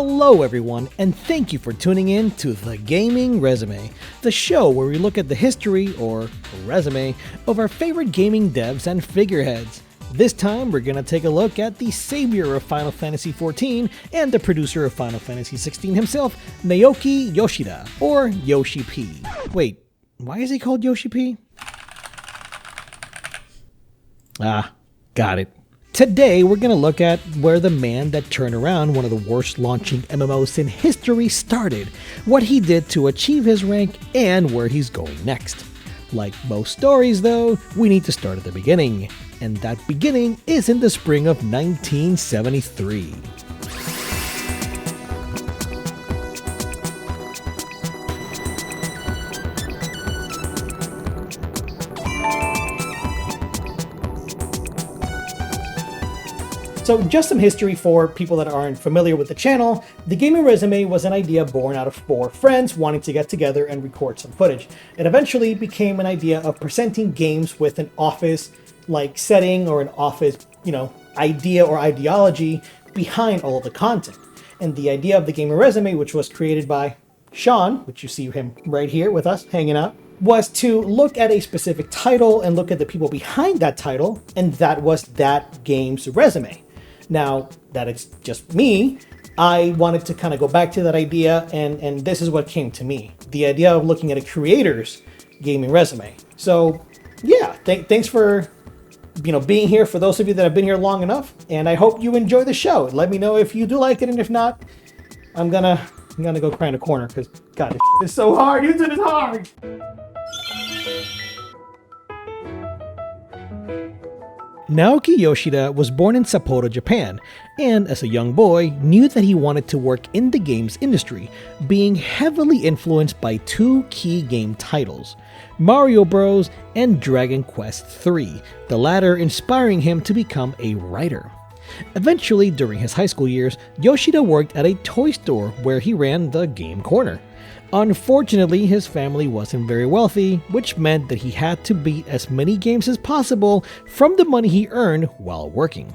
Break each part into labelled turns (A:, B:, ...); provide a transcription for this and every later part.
A: Hello everyone, and thank you for tuning in to The Gaming Resume, the show where we look at the history, or resume, of our favorite gaming devs and figureheads. This time we're going to take a look at the savior of Final Fantasy XIV and the producer of Final Fantasy XVI himself, Naoki Yoshida, or Yoshi-P. Wait, why is he called Yoshi-P? Got it. Today, we're going to look at where the man that turned around one of the worst launching MMOs in history started, what he did to achieve his rank, and where he's going next. Like most stories, though, we need to start at the beginning, and that beginning is in the spring of 1973. So just some history for people that aren't familiar with the channel. The Gaming Resume was an idea born out of 4 friends wanting to get together and record some footage. It eventually became an idea of presenting games with an office-like setting or an office, idea or ideology behind all of the content. And the idea of the Gaming Resume, which was created by Sean, which you see him right here with us hanging out, was to look at a specific title and look at the people behind that title, and that was that game's resume. Now, that it's just me, I wanted to kind of go back to that idea, and this is what came to me. The idea of looking at a creator's gaming resume. So, yeah, thanks for being here, for those of you that have been here long enough, and I hope you enjoy the show. Let me know if you do like it, and if not, I'm gonna go cry in a corner, because, God, this shit is so hard. YouTube is hard! Naoki Yoshida was born in Sapporo, Japan, and as a young boy, knew that he wanted to work in the games industry, being heavily influenced by 2 key game titles, Mario Bros. And Dragon Quest III, the latter inspiring him to become a writer. Eventually, during his high school years, Yoshida worked at a toy store where he ran the game corner. Unfortunately, his family wasn't very wealthy, which meant that he had to beat as many games as possible from the money he earned while working.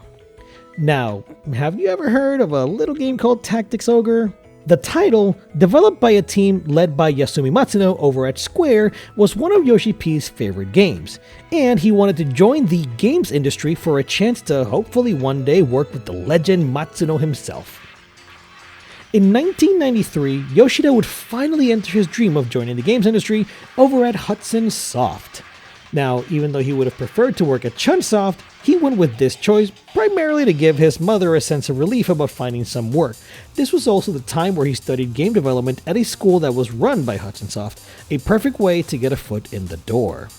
A: Now, have you ever heard of a little game called Tactics Ogre? The title, developed by a team led by Yasumi Matsuno over at Square, was one of Yoshi-P's favorite games, and he wanted to join the games industry for a chance to hopefully one day work with the legend Matsuno himself. In 1993, Yoshida would finally enter his dream of joining the games industry over at Hudson Soft. Now, even though he would have preferred to work at Chunsoft, he went with this choice primarily to give his mother a sense of relief about finding some work. This was also the time where he studied game development at a school that was run by Hudson Soft, a perfect way to get a foot in the door.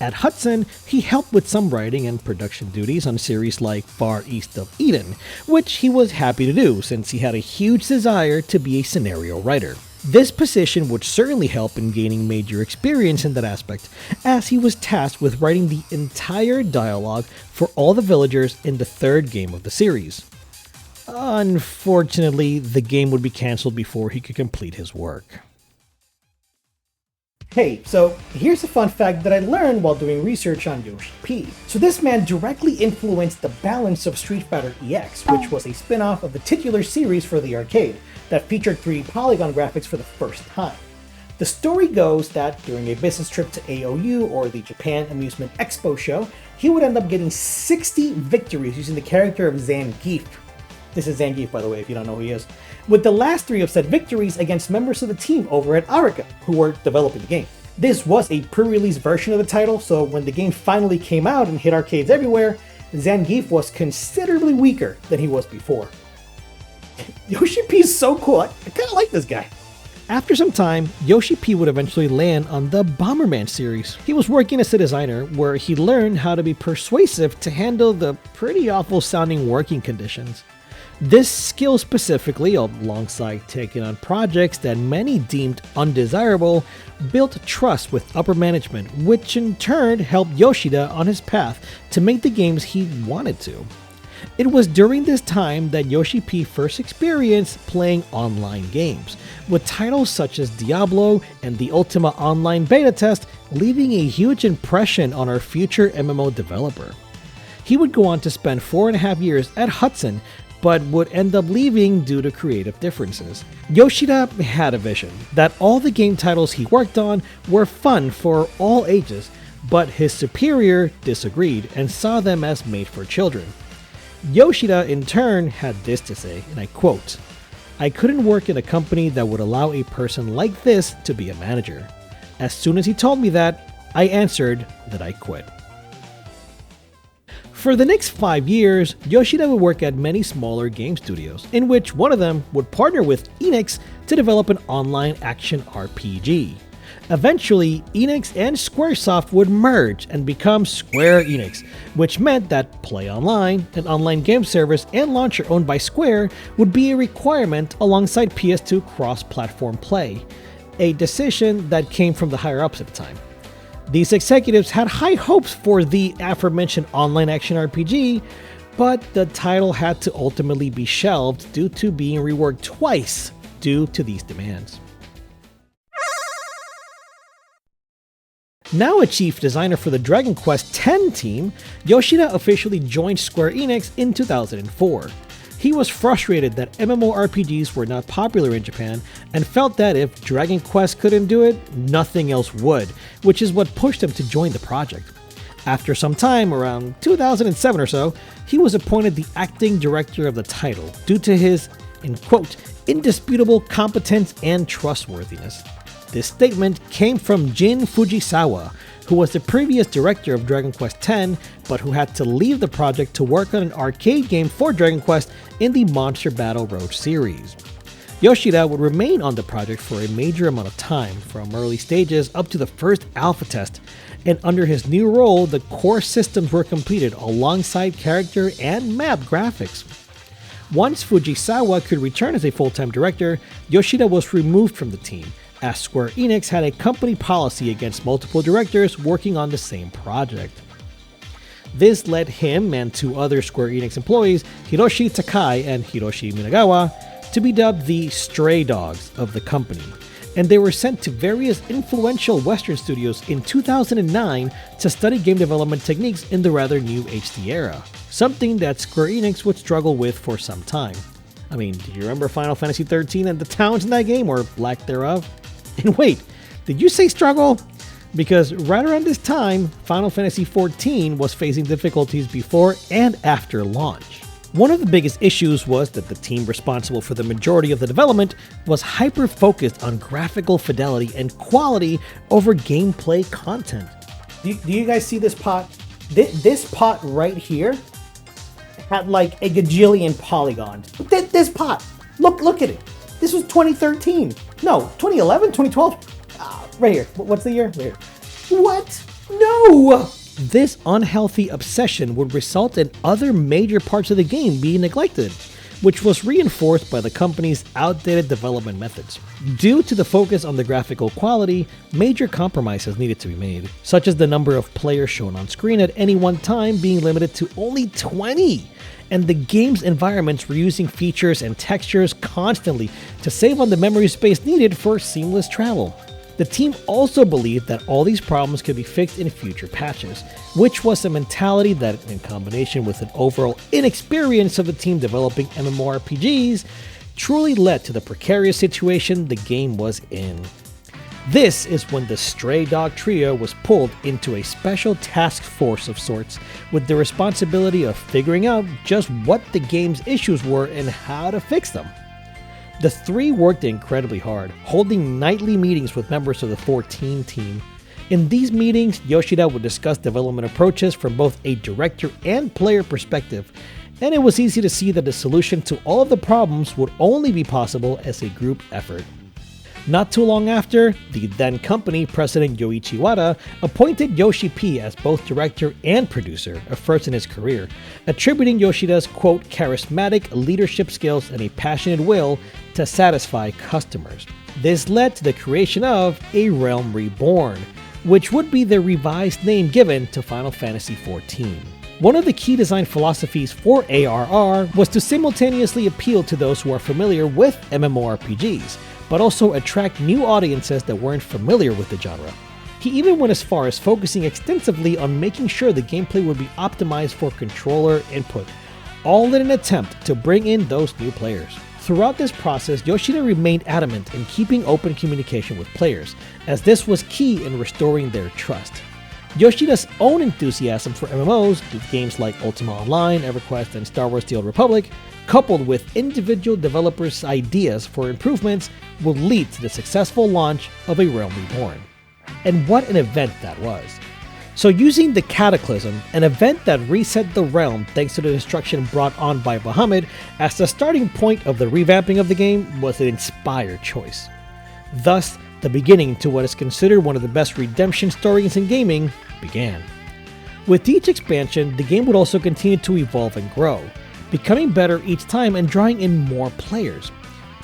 A: At Hudson, he helped with some writing and production duties on series like Far East of Eden, which he was happy to do since he had a huge desire to be a scenario writer. This position would certainly help in gaining major experience in that aspect, as he was tasked with writing the entire dialogue for all the villagers in the 3rd game of the series. Unfortunately, the game would be cancelled before he could complete his work. Hey, so here's a fun fact that I learned while doing research on Yoshi-P. So this man directly influenced the balance of Street Fighter EX, which was a spin-off of the titular series for the arcade that featured 3D polygon graphics for the first time. The story goes that during a business trip to AOU, or the Japan Amusement Expo show, he would end up getting 60 victories using the character of Zangief. This is Zangief, by the way, if you don't know who he is. With the last 3 of said victories against members of the team over at Arica, who were developing the game. This was a pre-release version of the title, so when the game finally came out and hit arcades everywhere, Zangief was considerably weaker than he was before. Yoshi-P is so cool, I kind of like this guy. After some time, Yoshi-P would eventually land on the Bomberman series. He was working as a designer where he learned how to be persuasive to handle the pretty awful sounding working conditions. This skill specifically, alongside taking on projects that many deemed undesirable, built trust with upper management, which in turn helped Yoshida on his path to make the games he wanted to. It was during this time that Yoshi-P first experienced playing online games, with titles such as Diablo and the Ultima Online beta test leaving a huge impression on our future MMO developer. He would go on to spend 4.5 years at Hudson, but would end up leaving due to creative differences. Yoshida had a vision that all the game titles he worked on were fun for all ages, but his superior disagreed and saw them as made for children. Yoshida in turn had this to say, and I quote, "I couldn't work in a company that would allow a person like this to be a manager. As soon as he told me that, I answered that I quit." For the next 5 years, Yoshida would work at many smaller game studios, in which one of them would partner with Enix to develop an online action RPG. Eventually, Enix and Squaresoft would merge and become Square Enix, which meant that Play Online, an online game service and launcher owned by Square, would be a requirement alongside PS2 cross-platform play, a decision that came from the higher-ups at the time. These executives had high hopes for the aforementioned online action RPG, but the title had to ultimately be shelved due to being reworked twice due to these demands. Now a chief designer for the Dragon Quest X team, Yoshida officially joined Square Enix in 2004. He was frustrated that MMORPGs were not popular in Japan and felt that if Dragon Quest couldn't do it, nothing else would, which is what pushed him to join the project. After some time, around 2007 or so, he was appointed the acting director of the title due to his, in quote, indisputable competence and trustworthiness. This statement came from Jin Fujisawa, who was the previous director of Dragon Quest X, but who had to leave the project to work on an arcade game for Dragon Quest in the Monster Battle Road series. Yoshida would remain on the project for a major amount of time, from early stages up to the first alpha test, and under his new role, the core systems were completed alongside character and map graphics. Once Fujisawa could return as a full-time director, Yoshida was removed from the team, as Square Enix had a company policy against multiple directors working on the same project. This led him and two other Square Enix employees, Hiroshi Takai and Hiroshi Minagawa, to be dubbed the stray dogs of the company, and they were sent to various influential Western studios in 2009 to study game development techniques in the rather new HD era, something that Square Enix would struggle with for some time. I mean, do you remember Final Fantasy XIII and the towns in that game, or lack thereof? And wait, did you say struggle? Because right around this time, Final Fantasy XIV was facing difficulties before and after launch. One of the biggest issues was that the team responsible for the majority of the development was hyper-focused on graphical fidelity and quality over gameplay content. Do you guys see this pot? This pot right here had like a gajillion polygons. This pot, look at it. This was 2013. No, 2011, 2012. Right here. What's the year? Right here. What? No! This unhealthy obsession would result in other major parts of the game being neglected, which was reinforced by the company's outdated development methods. Due to the focus on the graphical quality, major compromises needed to be made, such as the number of players shown on screen at any one time being limited to only 20, and the game's environments were using features and textures constantly to save on the memory space needed for seamless travel. The team also believed that all these problems could be fixed in future patches, which was a mentality that, in combination with an overall inexperience of the team developing MMORPGs, truly led to the precarious situation the game was in. This is when the Stray Dog Trio was pulled into a special task force of sorts, with the responsibility of figuring out just what the game's issues were and how to fix them. The three worked incredibly hard, holding nightly meetings with members of the 14 team. In these meetings, Yoshida would discuss development approaches from both a director and player perspective, and it was easy to see that the solution to all of the problems would only be possible as a group effort. Not too long after, the then company president Yoichi Wada appointed Yoshi-P as both director and producer, a first in his career, attributing Yoshida's quote charismatic leadership skills and a passionate will to satisfy customers. This led to the creation of A Realm Reborn, which would be the revised name given to Final Fantasy XIV. One of the key design philosophies for ARR was to simultaneously appeal to those who are familiar with MMORPGs, but also attract new audiences that weren't familiar with the genre. He even went as far as focusing extensively on making sure the gameplay would be optimized for controller input, all in an attempt to bring in those new players. Throughout this process, Yoshida remained adamant in keeping open communication with players, as this was key in restoring their trust. Yoshida's own enthusiasm for MMOs, with games like Ultima Online, EverQuest, and Star Wars The Old Republic, coupled with individual developers' ideas for improvements, will lead to the successful launch of A Realm Reborn. And what an event that was. So using the Cataclysm, an event that reset the realm thanks to the destruction brought on by Bahamut, as the starting point of the revamping of the game was an inspired choice. Thus, the beginning to what is considered one of the best redemption stories in gaming began. With each expansion, the game would also continue to evolve and grow, becoming better each time and drawing in more players.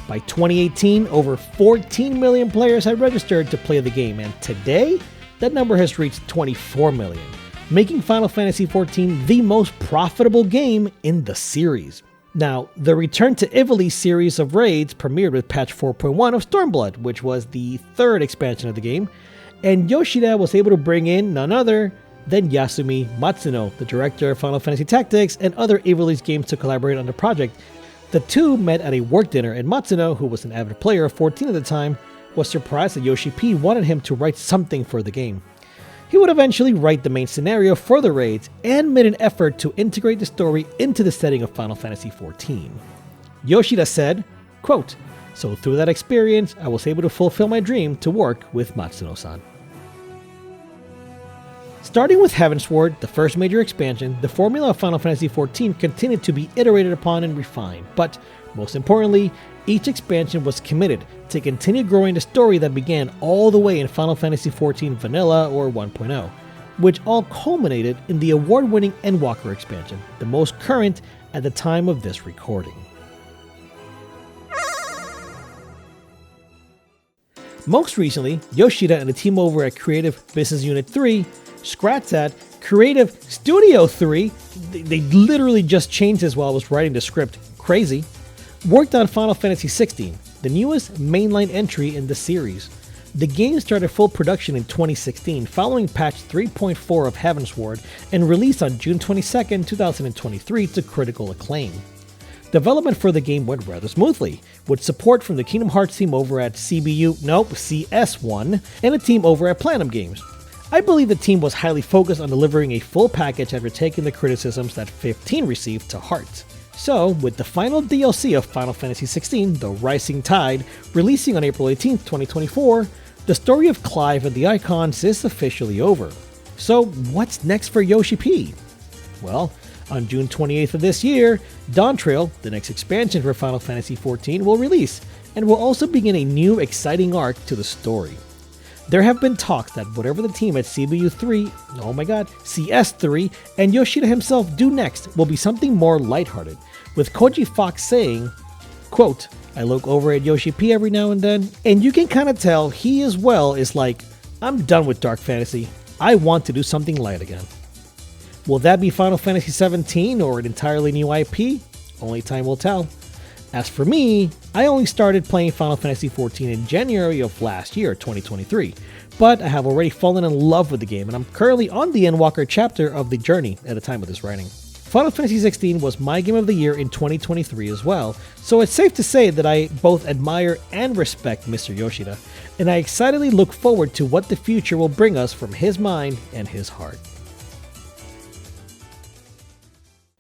A: By 2018, over 14 million players had registered to play the game, and today, that number has reached 24 million, making Final Fantasy XIV the most profitable game in the series. Now, the Return to Ivalice series of raids premiered with patch 4.1 of Stormblood, which was the third expansion of the game, and Yoshida was able to bring in none other than Yasumi Matsuno, the director of Final Fantasy Tactics and other Ivalice games, to collaborate on the project. The two met at a work dinner, and Matsuno, who was an avid player of 14 at the time, was surprised that Yoshi-P wanted him to write something for the game. He would eventually write the main scenario for the raids and made an effort to integrate the story into the setting of Final Fantasy XIV. Yoshida said, quote, "So through that experience, I was able to fulfill my dream to work with Matsuno-san." Starting with Heavensward, the first major expansion, the formula of Final Fantasy XIV continued to be iterated upon and refined, but most importantly, each expansion was committed to continue growing the story that began all the way in Final Fantasy XIV Vanilla or 1.0, which all culminated in the award-winning Endwalker expansion, the most current at the time of this recording. Most recently, Yoshida and the team over at Creative Business Unit 3, scratch that, Creative Studio 3, they literally just changed this while I was writing the script, crazy, worked on Final Fantasy XVI, the newest mainline entry in the series. The game started full production in 2016 following patch 3.4 of Heavensward and released on June 22, 2023 to critical acclaim. Development for the game went rather smoothly, with support from the Kingdom Hearts team over at CS1 and a team over at Platinum Games. I believe the team was highly focused on delivering a full package after taking the criticisms that 15 received to heart. So, with the final DLC of Final Fantasy XVI, The Rising Tide, releasing on April 18, 2024, the story of Clive and the Icons is officially over. So, what's next for Yoshi-P? Well, on June 28th of this year, Dawntrail, the next expansion for Final Fantasy XIV, will release, and will also begin a new exciting arc to the story. There have been talks that whatever the team at CS3, and Yoshida himself do next will be something more lighthearted, with Koji Fox saying, quote, "I look over at Yoshi-P every now and then, and you can kind of tell he as well is like, I'm done with dark fantasy, I want to do something light again." Will that be Final Fantasy XVII or an entirely new IP? Only time will tell. As for me, I only started playing Final Fantasy XIV in January of last year, 2023, but I have already fallen in love with the game and I'm currently on the Endwalker chapter of the journey at the time of this writing. Final Fantasy XVI was my game of the year in 2023 as well, so it's safe to say that I both admire and respect Mr. Yoshida, and I excitedly look forward to what the future will bring us from his mind and his heart.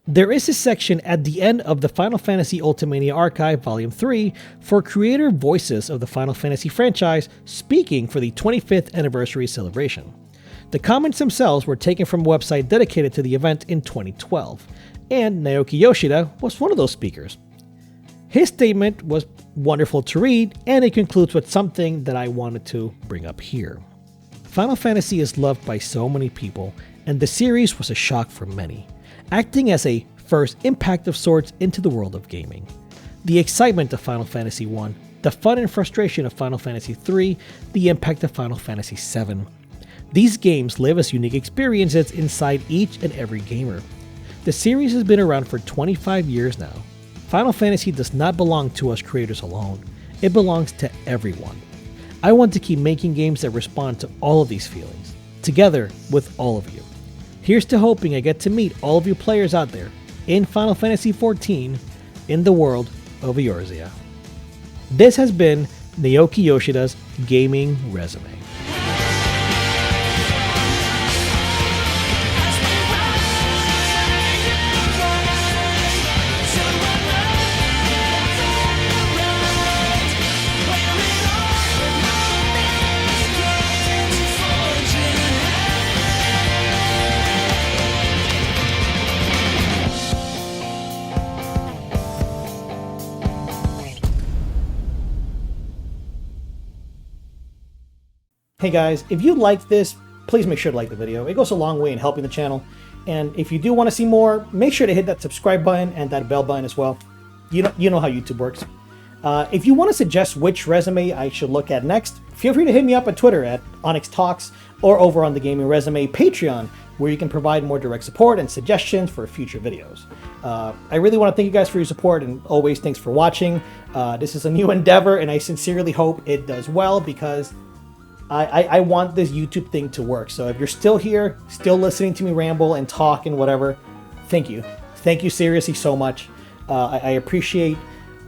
A: There is a section at the end of the Final Fantasy Ultimania Archive Volume 3 for creator voices of the Final Fantasy franchise speaking for the 25th anniversary celebration. The comments themselves were taken from a website dedicated to the event in 2012, and Naoki Yoshida was one of those speakers. His statement was wonderful to read, and it concludes with something that I wanted to bring up here. Final Fantasy is loved by so many people, and the series was a shock for many, acting as a first impact of sorts into the world of gaming. The excitement of Final Fantasy I, the fun and frustration of Final Fantasy III, the impact of Final Fantasy VII. These games live as unique experiences inside each and every gamer. The series has been around for 25 years now. Final Fantasy does not belong to us creators alone, it belongs to everyone. I want to keep making games that respond to all of these feelings, together with all of you. Here's to hoping I get to meet all of you players out there, in Final Fantasy XIV in the world of Eorzea. This has been Naoki Yoshida's gaming resume. Hey guys, if you liked this, please make sure to like the video. It goes a long way in helping the channel. And if you do want to see more, make sure to hit that subscribe button and that bell button as well. You know how YouTube works. If you want to suggest which resume I should look at next, feel free to hit me up on Twitter at Onyx Talks or over on the Gaming Resume Patreon, where you can provide more direct support and suggestions for future videos. I really want to thank you guys for your support, and always thanks for watching. This is a new endeavor, and I sincerely hope it does well, because I want this YouTube thing to work. So if you're still here, still listening to me ramble and talk and whatever, thank you. Thank you seriously so much. I appreciate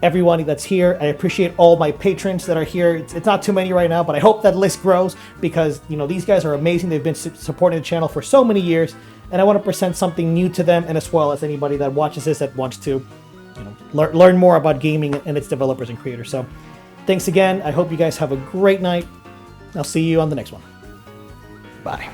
A: everyone that's here. I appreciate all my patrons that are here. It's not too many right now, but I hope that list grows, because these guys are amazing. They've been supporting the channel for so many years, and I want to present something new to them, and as well as anybody that watches this that wants to learn more about gaming and its developers and creators. So thanks again. I hope you guys have a great night. I'll see you on the next one. Bye.